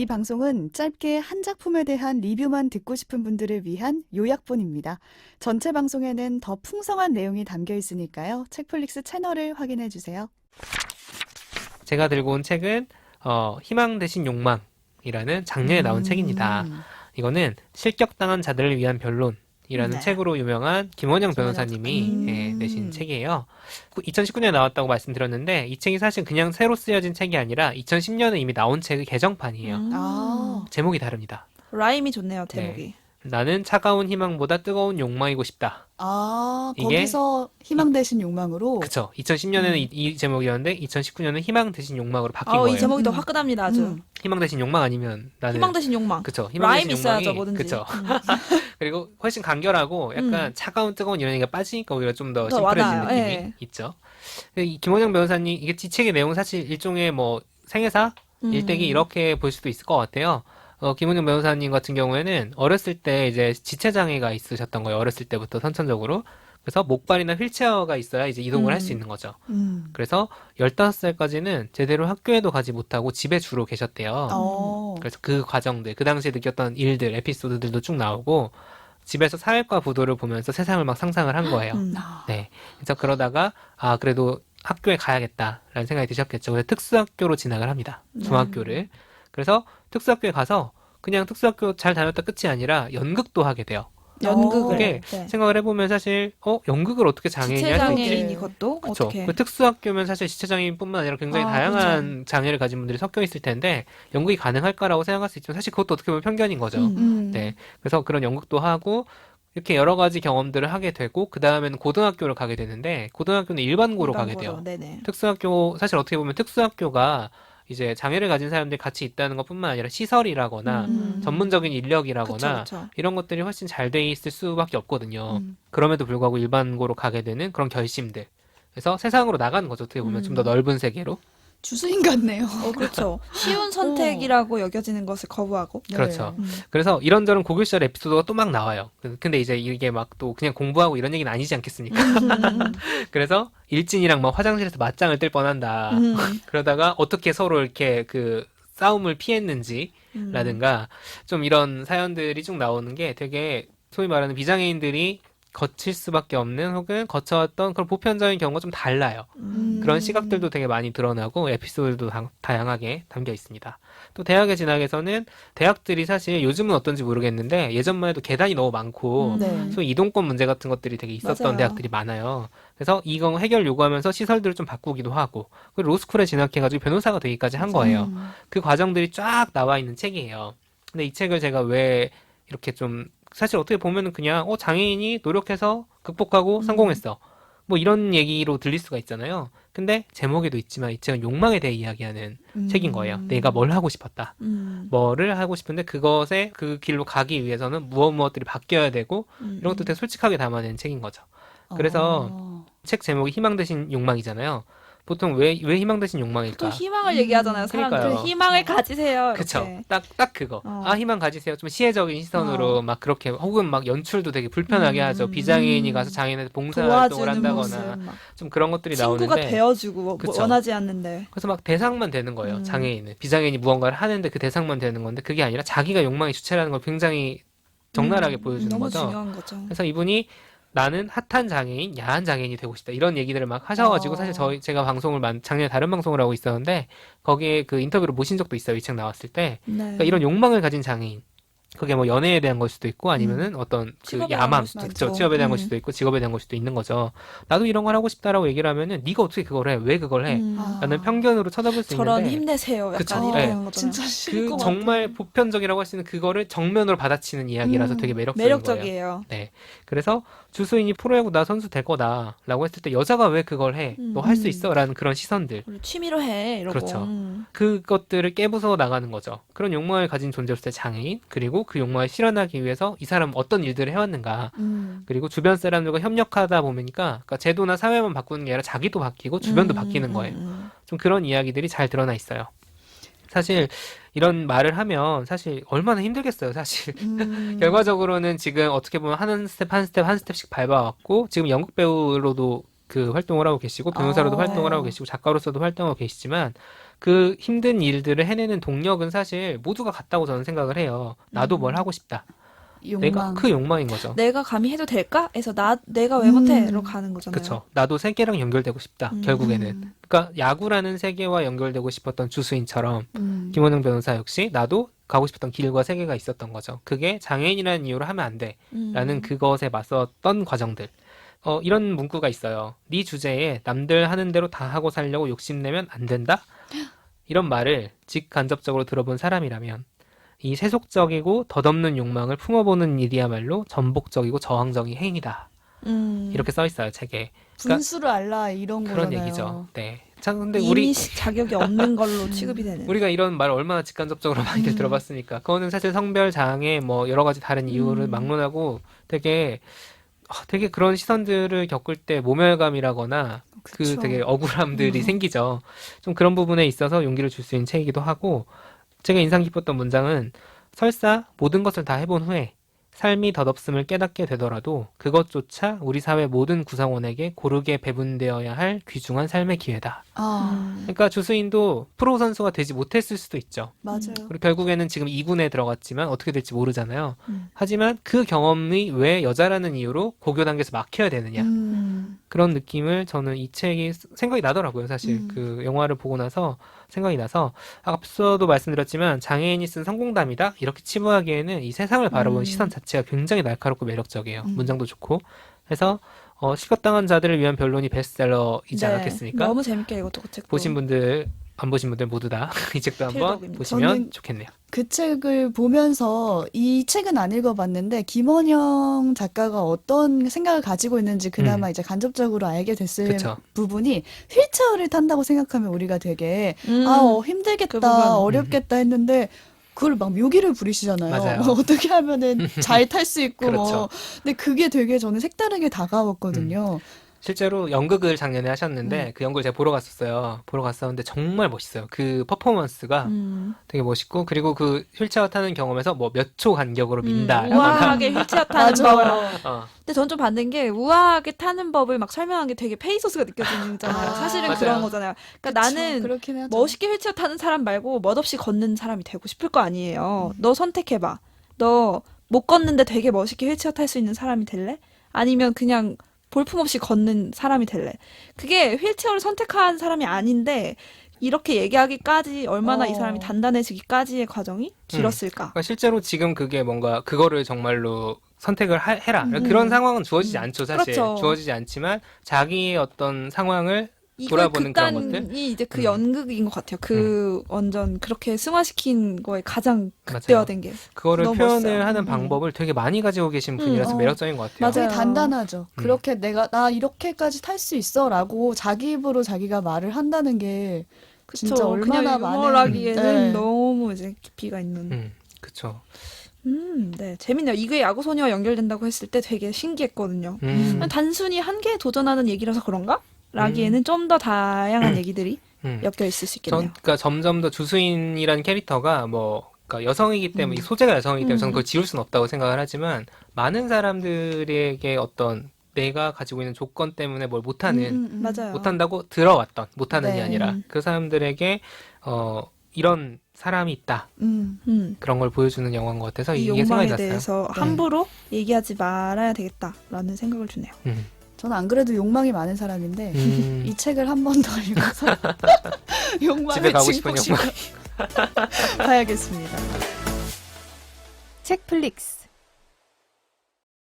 이 방송은 짧게 한 작품에 대한 리뷰만 듣고 싶은 분들을 위한 요약본입니다. 전체 방송에는 더 풍성한 내용이 담겨 있으니까요. 책플릭스 채널을 확인해 주세요. 제가 들고 온 책은 희망 대신 욕망이라는 작년에 나온 책입니다. 이거는 실격당한 자들을 위한 변론이라는 네. 책으로 유명한 김원영 변호사님이 김원영 내신 책이에요. 2019년에 나왔다고 말씀드렸는데 이 책이 사실 그냥 새로 쓰여진 책이 아니라 2010년에 이미 나온 책의 개정판이에요. 아. 제목이 다릅니다. 라임이 좋네요, 제목이. 나는 차가운 희망보다 뜨거운 욕망이고 싶다. 이게- 거기서 희망 대신 욕망으로. 그쵸. 2010년에는 이 제목이었는데 2019년은 희망 대신 욕망으로 바뀐 거예요. 이 제목이 더 음. 화끈합니다, 아주. 희망 대신 욕망 아니면 나는 희망 대신 욕망. 그쵸. 희망 라임 대신 있어야죠, 욕망이 뭐든지. 그쵸. 그리고 훨씬 간결하고 약간 차가운 뜨거운 이런 얘기가 빠지니까 오히려 좀 더 더 심플해진 와닿아요. 느낌이 예. 있죠. 이 김원영 변호사님 이게 이 책의 내용 사실 일종의 뭐 생애사 일대기 이렇게 볼 수도 있을 것 같아요. 김원영 변호사님 같은 경우에는 어렸을 때 이제 지체장애가 있으셨던 거예요. 어렸을 때부터 선천적으로. 그래서 목발이나 휠체어가 있어야 이제 이동을 할 수 있는 거죠. 그래서 15살까지는 제대로 학교에도 가지 못하고 집에 주로 계셨대요. 그래서 그 과정들, 그 당시에 느꼈던 일들, 에피소드들도 쭉 나오고 집에서 사회과 보도를 보면서 세상을 막 상상을 한 거예요. 네. 그래서 그러다가 그래도 학교에 가야겠다라는 생각이 드셨겠죠. 그래서 특수학교로 진학을 합니다. 중학교를. 그래서 특수학교에 가서 그냥 특수학교 잘 다녔다 끝이 아니라 연극도 하게 돼요. 연극을. 그게 네. 생각을 해보면 사실 연극을 어떻게 장애인이 할 수 있지? 지체장애인이 그것도? 그렇죠. 어떻게? 그 특수학교면 사실 지체장애인뿐만 아니라 굉장히 다양한 장애를 가진 분들이 섞여 있을 텐데 연극이 가능할까라고 생각할 수 있지만 사실 그것도 어떻게 보면 편견인 거죠. 네. 그래서 그런 연극도 하고 이렇게 여러 가지 경험들을 하게 되고 그 다음에는 고등학교를 가게 되는데 고등학교는 일반고로 가게 돼요. 네네. 특수학교 사실 어떻게 보면 특수학교가 이제 장애를 가진 사람들이 같이 있다는 것뿐만 아니라 시설이라거나 전문적인 인력이라거나 그쵸. 이런 것들이 훨씬 잘 돼 있을 수밖에 없거든요. 그럼에도 불구하고 일반고로 가게 되는 그런 결심들. 그래서 세상으로 나가는 거죠. 어떻게 보면 좀 더 넓은 세계로. 주수인 같네요. 그렇죠. 쉬운 선택이라고 여겨지는 것을 거부하고. 네. 그렇죠. 그래서 이런저런 고교 시절 에피소드가 또 막 나와요. 근데 이제 이게 막 또 그냥 공부하고 이런 얘기는 아니지 않겠습니까? 그래서 일진이랑 막 화장실에서 맞짱을 뜰 뻔한다. 그러다가 어떻게 서로 이렇게 그 싸움을 피했는지라든가 좀 이런 사연들이 쭉 나오는 게 되게 소위 말하는 비장애인들이 거칠 수밖에 없는 혹은 거쳐왔던 그런 보편적인 경우가 좀 달라요. 그런 시각들도 되게 많이 드러나고 에피소드도 다양하게 담겨 있습니다. 또 대학에 진학해서는 대학들이 사실 요즘은 어떤지 모르겠는데 예전만 해도 계단이 너무 많고 네. 소위 이동권 문제 같은 것들이 되게 있었던 맞아요. 대학들이 많아요. 그래서 이거 해결 요구하면서 시설들을 좀 바꾸기도 하고 그리고 로스쿨에 진학해가지고 변호사가 되기까지 한 거예요. 그 과정들이 쫙 나와 있는 책이에요. 근데 이 책을 제가 왜 이렇게 좀 사실 어떻게 보면은 그냥 장애인이 노력해서 극복하고 성공했어. 뭐 이런 얘기로 들릴 수가 있잖아요. 근데 제목에도 있지만 이 책은 욕망에 대해 이야기하는 책인 거예요. 내가 뭘 하고 싶었다. 뭐를 하고 싶은데 그것에 그 길로 가기 위해서는 무엇들이 바뀌어야 되고 이런 것도 되게 솔직하게 담아낸 책인 거죠. 그래서 책 제목이 희망 대신 욕망이잖아요. 보통 왜 희망 대신 욕망일까? 또 희망을 얘기하잖아요, 사람들. 그러니까요. 희망을 가지세요. 이렇게. 그쵸. 딱 그거. 희망 가지세요. 좀 시혜적인 시선으로 막 그렇게, 혹은 막 연출도 되게 불편하게 하죠. 비장애인이 가서 장애인한테 봉사활동을 도와주는 한다거나, 모습, 막. 좀 그런 것들이 친구가 나오는데. 되어주고 뭐 그쵸. 원하지 않는데. 그래서 막 대상만 되는 거예요. 장애인은. 비장애인이 무언가를 하는데 그 대상만 되는 건데, 그게 아니라 자기가 욕망의 주체라는 걸 굉장히 적나라하게 보여주는 너무 거죠. 중요한 거죠. 그래서 이분이 나는 핫한 장애인, 야한 장애인이 되고 싶다. 이런 얘기들을 막 하셔가지고, 사실 제가 방송을, 작년에 다른 방송을 하고 있었는데, 거기에 그 인터뷰를 모신 적도 있어요. 이 책 나왔을 때. 네. 그러니까 이런 욕망을 가진 장애인. 그게 뭐 연애에 대한 걸 수도 있고 아니면은 어떤 그 직업에 대한 야망, 걸 수도 그쵸, 있고. 취업에 대한 걸 수도 있고 직업에 대한 걸 수도 있는 거죠. 나도 이런 걸 하고 싶다라고 얘기를 하면은 네가 어떻게 그걸 해? 왜 그걸 해? 라는 편견으로 쳐다볼 수 저런 있는데 힘내세요. 약간 그쵸. 이런 네. 거잖아요. 진짜 싫을 그 것 정말 같아. 보편적이라고 할 수 있는 그거를 정면으로 받아치는 이야기라서 되게 매력적인 거예요. 매력적이에요. 네. 그래서 주수인이 프로야구 나 선수 될 거다라고 했을 때 여자가 왜 그걸 해? 너 할 수 있어라는 그런 시선들. 우리 취미로 해. 이러고. 그렇죠. 그것들을 깨부숴 나가는 거죠. 그런 욕망을 가진 존재로서의 장애인, 그리고 그 욕망을 실현하기 위해서 이 사람은 어떤 일들을 해왔는가, 그리고 주변 사람들과 협력하다 보니까, 그러니까 제도나 사회만 바꾸는 게 아니라 자기도 바뀌고 주변도 바뀌는 거예요. 좀 그런 이야기들이 잘 드러나 있어요. 사실 이런 말을 하면 사실 얼마나 힘들겠어요, 사실. 결과적으로는 지금 어떻게 보면 한 스텝씩 밟아왔고, 지금 연극 배우로도 그 활동을 하고 계시고 변호사로도 아. 활동을 하고 계시고 작가로서도 활동하고 계시지만 그 힘든 일들을 해내는 동력은 사실 모두가 같다고 저는 생각을 해요. 나도 뭘 하고 싶다. 내가 욕망. 그 욕망인 거죠. 내가 감히 해도 될까? 해서 내가 왜 못해?로 가는 거잖아요. 그쵸. 나도 세계랑 연결되고 싶다. 결국에는. 그러니까 야구라는 세계와 연결되고 싶었던 주수인처럼 김원영 변호사 역시 나도 가고 싶었던 길과 세계가 있었던 거죠. 그게 장애인이라는 이유로 하면 안 돼. 라는 그것에 맞섰던 과정들. 이런 문구가 있어요. 네 주제에 남들 하는 대로 다 하고 살려고 욕심내면 안 된다? 이런 말을 직간접적으로 들어본 사람이라면 이 세속적이고 덧없는 욕망을 품어보는 일이야말로 전복적이고 저항적인 행위다. 이렇게 써 있어요, 책에. 그러니까 분수를 알라 이런 그런 거잖아요. 얘기죠. 네. 자, 근데 이미 자격이 없는 걸로 취급이 되는. 우리가 이런 말 얼마나 직간접적으로 많이들 들어봤으니까. 그거는 사실 성별 장애 뭐 여러 가지 다른 이유를 막론하고 되게 그런 시선들을 겪을 때 모멸감이라거나 그 그쵸. 되게 억울함들이 생기죠. 좀 그런 부분에 있어서 용기를 줄 수 있는 책이기도 하고 제가 인상 깊었던 문장은 설사 모든 것을 다 해본 후에 삶이 덧없음을 깨닫게 되더라도 그것조차 우리 사회 모든 구성원에게 고르게 배분되어야 할 귀중한 삶의 기회다. 아, 그러니까 주수인도 프로 선수가 되지 못했을 수도 있죠. 맞아요. 그리고 결국에는 지금 2군에 들어갔지만 어떻게 될지 모르잖아요. 하지만 그 경험이 왜 여자라는 이유로 고교 단계에서 막혀야 되느냐. 그런 느낌을 저는 이 책이 생각이 나더라고요. 사실 그 영화를 보고 나서 생각이 나서 앞서도 말씀드렸지만 장애인이 쓴 성공담이다 이렇게 치부하기에는 이 세상을 바라보는 시선 자체가 굉장히 날카롭고 매력적이에요. 문장도 좋고 해서 실격당한 자들을 위한 변론이 베스트셀러이지 네, 않았겠습니까? 너무 재밌게 읽었죠, 그 책도. 보신 분들 안 보신 분들 모두 다 이 책도 한번 필독입니다. 보시면 저는 좋겠네요. 그 책을 보면서 이 책은 안 읽어봤는데 김원영 작가가 어떤 생각을 가지고 있는지 그나마 이제 간접적으로 알게 됐을 그쵸. 부분이 휠체어를 탄다고 생각하면 우리가 되게 힘들겠다, 그 부분. 어렵겠다 했는데 그걸 막 묘기를 부리시잖아요. 맞아요. 어떻게 하면은 잘 탈 수 있고 그렇죠. 뭐. 근데 그게 되게 저는 색다르게 다가왔거든요. 실제로 연극을 작년에 하셨는데 그 연극을 제가 보러 갔었어요. 보러 갔었는데 정말 멋있어요. 그 퍼포먼스가 되게 멋있고 그리고 그 휠체어 타는 경험에서 뭐 몇 초 간격으로 민다라거나 우아하게 휠체어 타는 맞아. 법을. 근데 전 좀 반대인 게 우아하게 타는 법을 막 설명한 게 되게 페이소스가 느껴지잖아요. 아, 사실은 맞아요. 그런 거잖아요. 그러니까 그쵸, 나는 그렇긴 하죠. 멋있게 휠체어 타는 사람 말고 멋없이 걷는 사람이 되고 싶을 거 아니에요. 너 선택해봐. 너 못 걷는데 되게 멋있게 휠체어 탈 수 있는 사람이 될래? 아니면 그냥 볼품없이 걷는 사람이 될래? 그게 휠체어를 선택한 사람이 아닌데 이렇게 얘기하기까지 얼마나 이 사람이 단단해지기까지의 과정이 길었을까? 그러니까 실제로 지금 그게 뭔가 그거를 정말로 선택을 해라. 그런 상황은 주어지지 않죠, 사실. 그렇죠. 주어지지 않지만 자기의 어떤 상황을 이걸 돌아보는 그런 것들. 극단이 이제 그 연극인 것 같아요. 그 완전 그렇게 승화시킨 거에 가장 극대화된 게. 그거를 너무 표현을 멋있어요. 하는 방법을 되게 많이 가지고 계신 분이라서 매력적인 것 같아요. 맞아요. 되게 단단하죠. 그렇게 나 이렇게까지 탈 수 있어라고 자기 입으로 자기가 말을 한다는 게 진짜 그쵸. 얼마나 그냥 많은 유머라기에는 네. 너무 이제 깊이가 있는. 그쵸. 네, 재밌네요. 이게 야구소녀와 연결된다고 했을 때 되게 신기했거든요. 단순히 한계에 도전하는 얘기라서 그런가? 라기에는 좀 더 다양한 얘기들이 엮여 있을 수 있겠네요. 그러니까 점점 더 주수인이라는 캐릭터가 그러니까 여성이기 때문에 소재가 여성이기 때문에 저는 그걸 지울 수는 없다고 생각을 하지만 많은 사람들에게 어떤 내가 가지고 있는 조건 때문에 뭘 못하는 맞아요. 못한다고 들어왔던 못하는 게 네. 아니라 그 사람들에게 이런 사람이 있다 그런 걸 보여주는 영화인 것 같아서 이 이게 생각이 욕망에 났어요. 대해서 네. 함부로 얘기하지 말아야 되겠다라는 생각을 주네요. 저는 안 그래도 욕망이 많은 사람인데 이 책을 한 번 더 읽어서 집에 욕망을 가고 싶은 증폭시켜 봐야겠습니다. 책플릭스